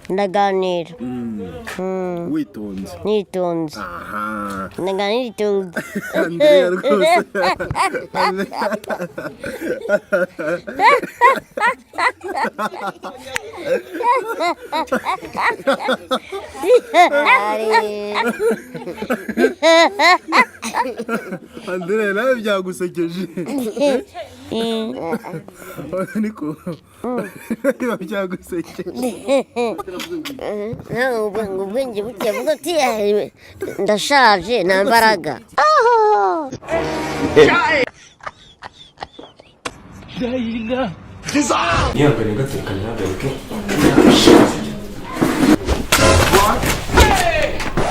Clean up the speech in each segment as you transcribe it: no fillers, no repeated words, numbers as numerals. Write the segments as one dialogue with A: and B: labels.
A: ndaganira
B: witonze
A: nitonze ndaganira nitonze
B: Andrea rwose Andrea nawe byagusekeje niko byagusekeje
A: ubwenge buke bugo ati ndashaje nta mbaraga
C: Niambere gatekanya garuke.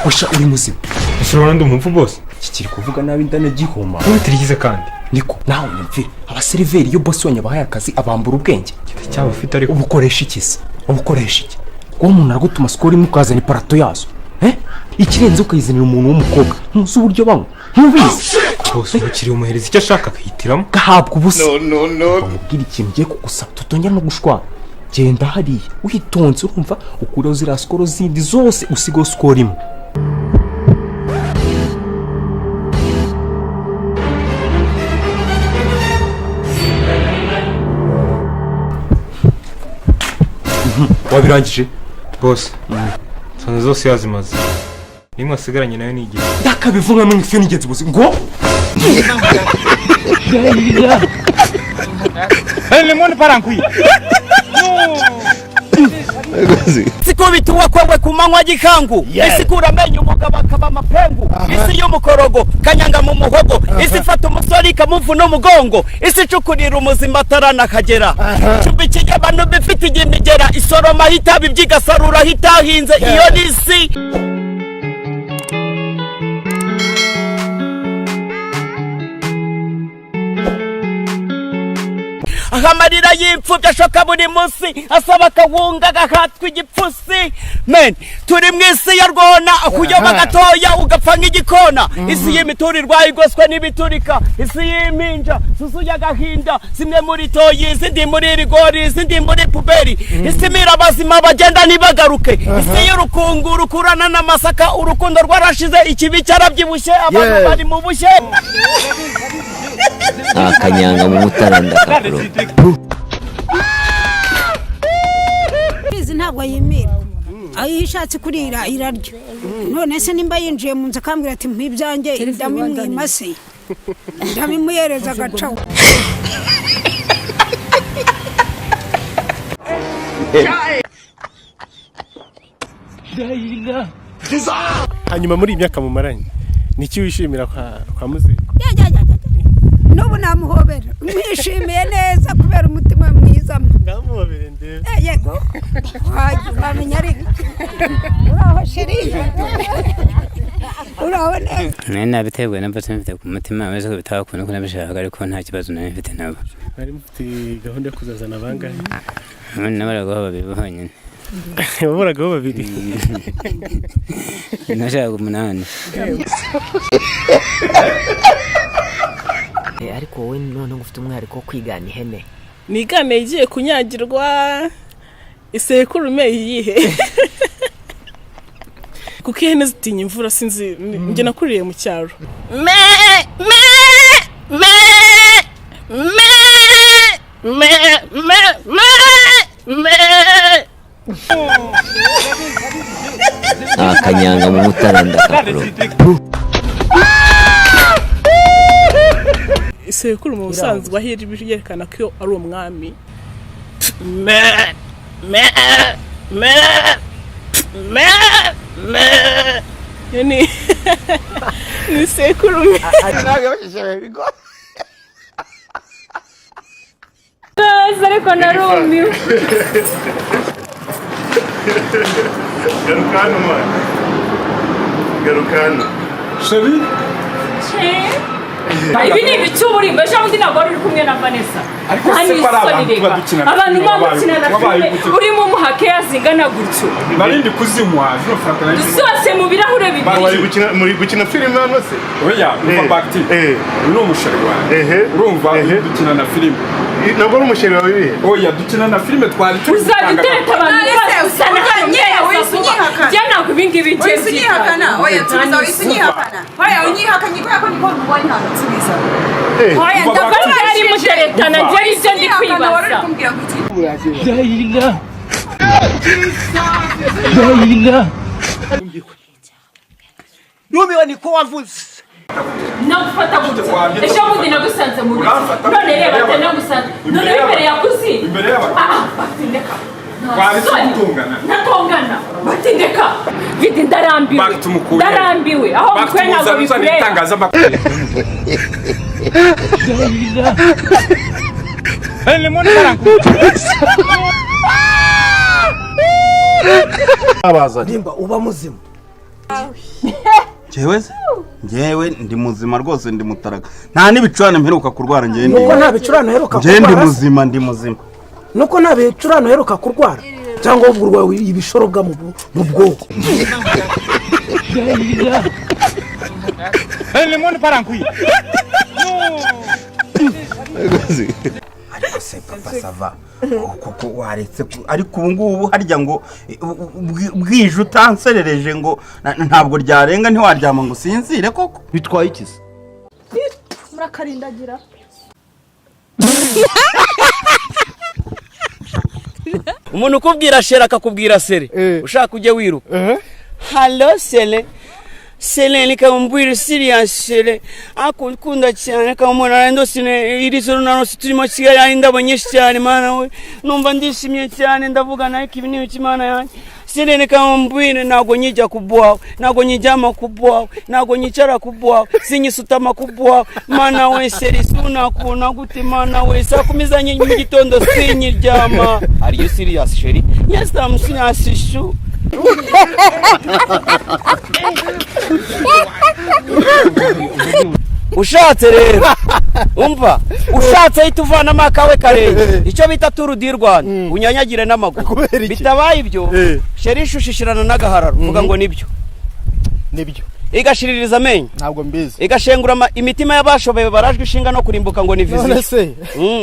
C: Usha uri muzima.
D: Ushobora ndi umupfu boss.
C: Kikiri kuvuga nabi ndane gihoma.
D: Wowe tirigize kandi.
C: Niko nawe nyumvire. Abaseriveri yo boss wanya bahaye akazi abambura ubwenge.
D: Cyaba ufite ariko
C: ubukoresha ikisi. Ubukoresha iki? Ko umuntu aragutuma skori mukazana iparato yazo. Ikirenze ukayizanira umuntu w'umukobwa. Ntuzi uburyo bamwe. Ntubizi.
D: Bose ukiri umuhereza icyo ashaka akihitiramo.
C: Gahabwa ubusa. No. Umubwira ikintu giye kugusaba tutongera no gushwana. Genda hariya witonze urumva ukuraho zira skoro zindi zose usigo skori imwe.
D: Wabirangije boss. Sana zose yazimaze. Nimwe asigaranye nayo nigiye.
C: Ndakabivunga mu ifi nigenzi buzi ngo.
D: Lemon parankui.
E: Siko bituwa kwegwe kumanywa gikangu isi kuramenye umugabo akaba amapengu isi y'umukorogo kanyanga mu muhogo isi fata umusori kamuvu no mugongo isi cukurira umuzima tarana kagera cubikije abantu bifite igimigera isoroma hitabi byigasarura hitahinze iyo nisi ahamarira y'imfubyi ashoka buri munsi asaba akawunga gahatwa igipfusi men turi mu isi ya rwona kuyoba gatoya ugapfa nk'igikona isi y'imiturirwa igoswe n'ibiturika isi y'impinja zuzuye agahinda zimwe muri toyi izindi muri rigori izindi muri puberi isi mirabazima bagenda ntibagaruke isi y'urukungu rukurana n'amasaka urukundo rwarashize ikibi cyarabyibushye abantu bari mu bushye
F: akanyanga mu mutaranda kakuru
G: Bizi ntabwo yimira ayishatse kurira iraryo none se nimba yinjiye mu nzu akambwira ati mpibyange ndamimwimase ndamimuyereza agacaho
B: hanyuma muri imyaka mumaranye niki wishimira kwa muzika
G: n'ubu namuhobera mwishimiye neza kubera umutima mwiza
B: ndamuhobere ndebe
G: yego wamenya ari uraho sheri uraho neza
F: nabitewe namba mfite ku mutima ameze ko bitakunda ko nabishaka ariko nta kibazo nawe mfite nabo
B: bari mufite gahunda yo kuzazana abangahe
F: n'abarago babiri bonyine
B: baburaga babiri
F: nashaka umunani
H: ariko wowe none ngufite umwihariko wo kwigana ihene
I: nigane igiye kunyagirwa isekurume yihe kuko ihene zitinya imvura sinzi njye nakuriye mu cyaro
F: akanyanga mu mutaranda kakuru
I: isekuru mu busanzwe ahiri byerekana ko ari umwami yani ni isekuru
J: ariko narumiwe
B: garukano man garukano
D: Sheri
J: ibi ni ibicuburi mbese undi ntabwo wari uri kumwe na Vanessa
D: ariko se para
J: abantu babukina na filime urimo umuhakeya zingana gutyo
D: narindi kuzimwa zofata
J: zose mu birahure bibiri
B: muri gukina filime hano se
D: oya umva bakti uno mushari wawe urumva dukina na filime
B: nabwo umusheri wawe
D: oya dukina na filime twari
J: uzabitereta abantu bose usana hanye unyihakana oya nsubiza unyihakana oya unyihakanye kubera ko niko mubonye hano nsubiza oya ndabona ari muteretana je ivyo ndi kwibaza
E: Dayila Numiwe niko wavuze
J: Nagufata gute Esho bundi nagusanze mu biti none reba nagusanze none imbere yakuzi
D: imbere y'abantu
J: batindeka
D: Tungana.
J: Natongana batindeka vidi ndarambiwe aho mukwe ntabwo bikureba
E: Lemon baranku
C: abazanye
E: nimba uba muzima
K: Njyewe ndi muzima rwose ndi mutaraga nta n'ibicurane mperuka kurwara njye
E: nuko nta bicurane heruka kurwara
K: njye ndi muzima
E: nuko nta bicurane heruka kurwara cyangwa urwaye ibishorobwa mu bwoko Lemon baranku
K: ariko se papa sava kuko waretse ariko ubu ngubu harya ngo bwije utanserereje ngo ntabwo ryarenga ntiwaryama ngo sinzire koko
C: bitwaye iki se
J: murakarindagira
E: umuntu ukubwira shera akakubwira sere ushaka ujye wiruka Hello sele Selene kamubwira serious sele akukunda cyane kamubona ndo sine iri soro nano turimo kigali ndabo nyinshi cyane mana we numva ndishimye cyane ndavuga nayo kibini bikimana yanjye Selene kamubwira nago nyijya kubwawe nago nyijyama kubwawe nago nyicara kubwawe sinyisutama kubwawe mana we seri suna kuna gute mana we sakumizanye mu gitondo sinyiryama Are you serious sheri Yes I'm serious sure Ushatse rero umva ushatse ahita uvana amakawe karenge icyo bita turu di Rwanda unyanyagire n'amaguru bitabaye ibyo sheri ishushishirana n'agahararo uvuga ngo nibyo igashiririza amenyo
B: ntabwo mbizi
E: igashengura imitima y'abashoboye barajwe ishinga no kurimbuka ngo ni viziyo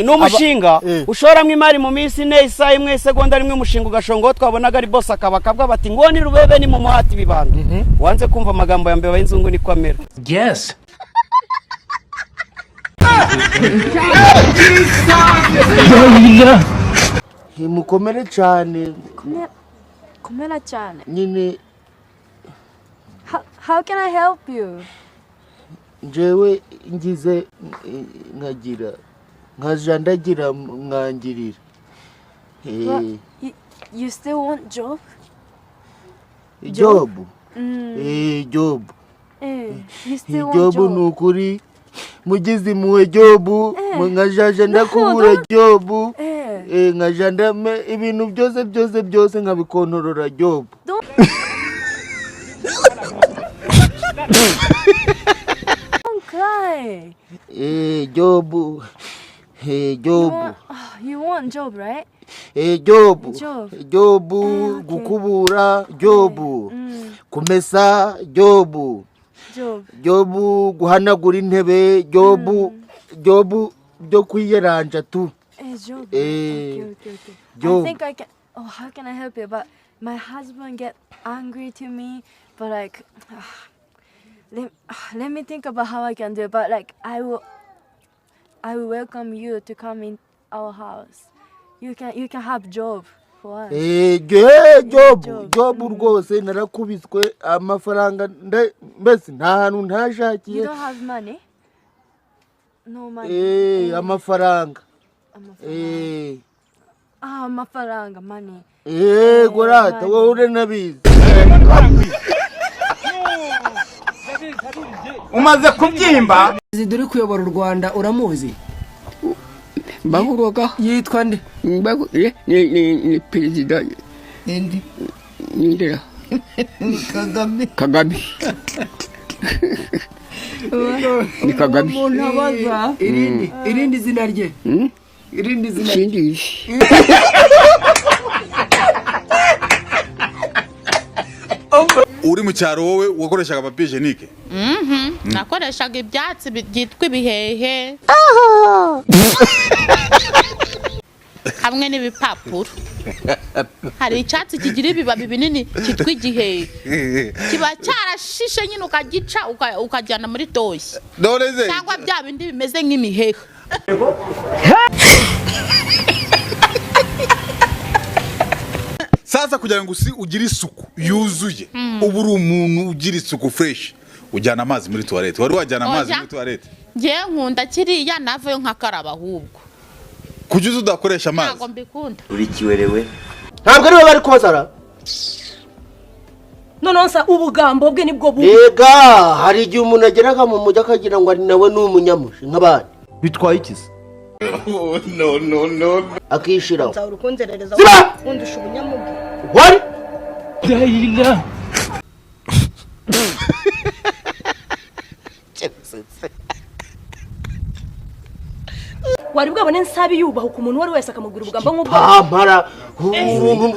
E: n'umushinga ushoramwe imari mu minsi ine isaha imwe segonda rimwe umushinga ugashongo twabonaga ari boss akabakabwa bati ngo ni rubebe ni mu muhati bibanda wanze kumva amagambo ya mbeba y'inzungu ni kwamera
C: yes
L: mukomere cyane
J: komera cyane
L: nyine
J: How can I help you?
L: Njyewe ngize nkajandagira mwangirira.
J: You still want job?
L: Job? Job.
J: You still want
L: job? Job nukuri mugize muwe job nkajanja kubura job nkajanda ibintu byose nkabikontorora job.
J: Don't cry.
L: Job.
J: You want job, right?
L: Job. Gukubura job. Kumesa job. Job guhanagura intebe job byo kwiyeranja tu.
J: Job. Okay. I think I can. Oh, how can I help you? But my husband get angry to me. But like, let me think about how I can do it. But like, I will welcome you to come in our house. You can have job for us.
L: Job rwose narakubiswe amafaranga mbese nta hantu ntashakiye.
J: You don't have money? No money.
L: Amafaranga.
J: Amafaranga, money.
L: Gorata wowe uranabizi.
E: Umaze kubyimba
H: ziduri kuyobora u Rwanda uramuzi
E: Bahuroga
H: yitwa nde
E: ni perezida
H: ndi
E: Nindera Kagame ni Kagame
H: irindi zina rye irindi zina
M: uri mu cyaro wowe wakoreshaga papier hygienique
N: nakoreshaga ibyatsi byitwa ibihehe hamwe n'ibipapuro hari icyatsi kigira ibibabi binini cyitwa igihehe kiba cyarashishe nyine ukagica ukajyana muri doshye cyangwa bya bindi bimeze nk'imiheha.
M: Sasa kugira ngo ugire isuku yuzuye ubu uri umuntu ugira isuku fresh ujyana amazi muri toilette. Wari wajyana amazi muri toilette?
N: Ngiye nkunda kiriya navuye nkakaraba ahubwo.
M: Kujuza udakoresha amazi?
N: Ntabwo mbikunda.
K: Uri kiwerewe.
L: Ntabwo ari we bari kubazara.
J: Nononsa ubugambo bwe nibwo bubi.
L: Yega hari igihe umuntu ageraga mu mujyi akagira ngo ari nawe n'umunyamushi nk'abandi. Bitwaye iki se? No. Akishiraho.
J: Nzawurukunzerereza undusha ubunyamugi.
L: Wari?
C: Dayila.
J: Wari bwabone nsabi yubaho ku muntu wari wese akamubwira ubugambo nk'ubwo.
L: Pampara.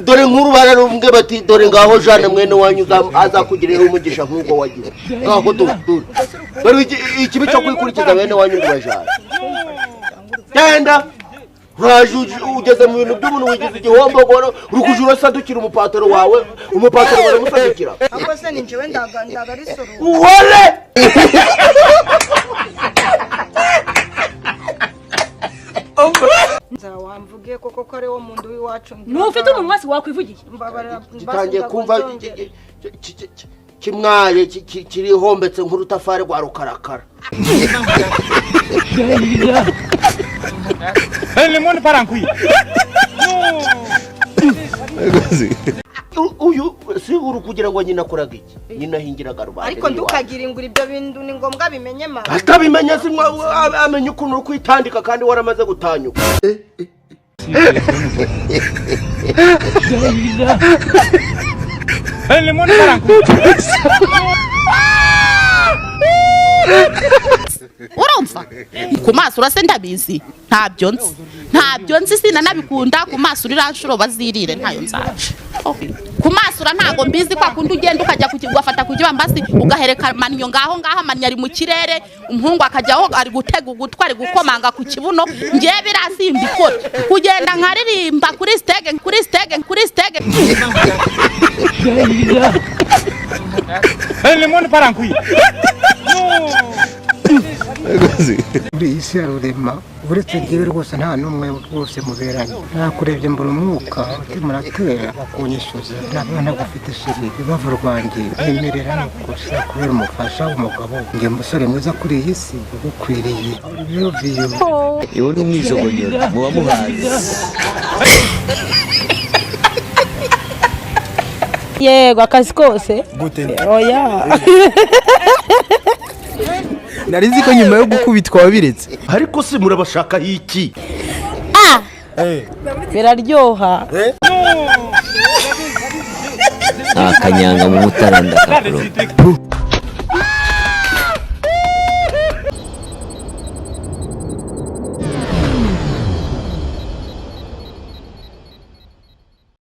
L: Dore nkuru bararumbwe bati dore ngaho Jeanne mwene wanyu azakugirira umugisha nk'uko wagize. Ngaho dore ikibi cyo kwikurikiza bene wanyu ngo bajana. Genda. Uraje ugeze mu bintu by'umuntu wigize igihombo goro uri kujura sadukira umupataro wawe baramusadukira.
J: Ako se ni njewe ndaga risoro.
L: Wole.
J: Wamvugiye koko ko ari wo muntu w'iwacu. Ntufite umunwa wakwivugiye.
L: Gitangiye kumva kimwaye kirihombetse nk'urutafari rwa rukarakara.
E: Lemon parankui.
L: Uyu si uru kugira ngo nyina koraga iki? Nyina hingiraga rubanda.
J: Ariko ndukagira ingura ibyo bintu ni ngombwa bimenye mama.
L: Atabimenye si amenye ukuntu kwitandika kandi waramaze gutanyuka.
E: Lemon parankui.
N: Urumva ku maso urase ndabizi ntabyo nzi sinanabikunda ku maso urirashuro bazirire ntayo nzaje ku maso ntago mbizi kwa kundi ugenda ukajya kugafata kugibambasi ugahereka manyo ngaho amanya ari mu kirere umuhungu akajyaho ari gutega ugutwari gukomanga ku kibuno ngiye birasimba ikora kugenda nkaririmba kuri stege
E: Lemon parankui.
O: Uri isi ya rurema uretse jyewe rwose nta n'umwe rwose muberanye nakurebye mbura umwuka muratera bakunyishyuza nabona gufite shiri ibibavu rwanjye nemerera gusa kubera umufasha w'umugabo njye musore mwiza kuri iyi si ugukwiriye rero viyo
P: iwe ni umwisogonyero muba muhazi.
J: Yego akazi kose
C: gute
J: oya
C: narizi ko nyuma yo gukubitwa wabiretse
L: ariko se murabashaka iki?
J: biraryoha
P: akanyanga mu mutaranda kakuru.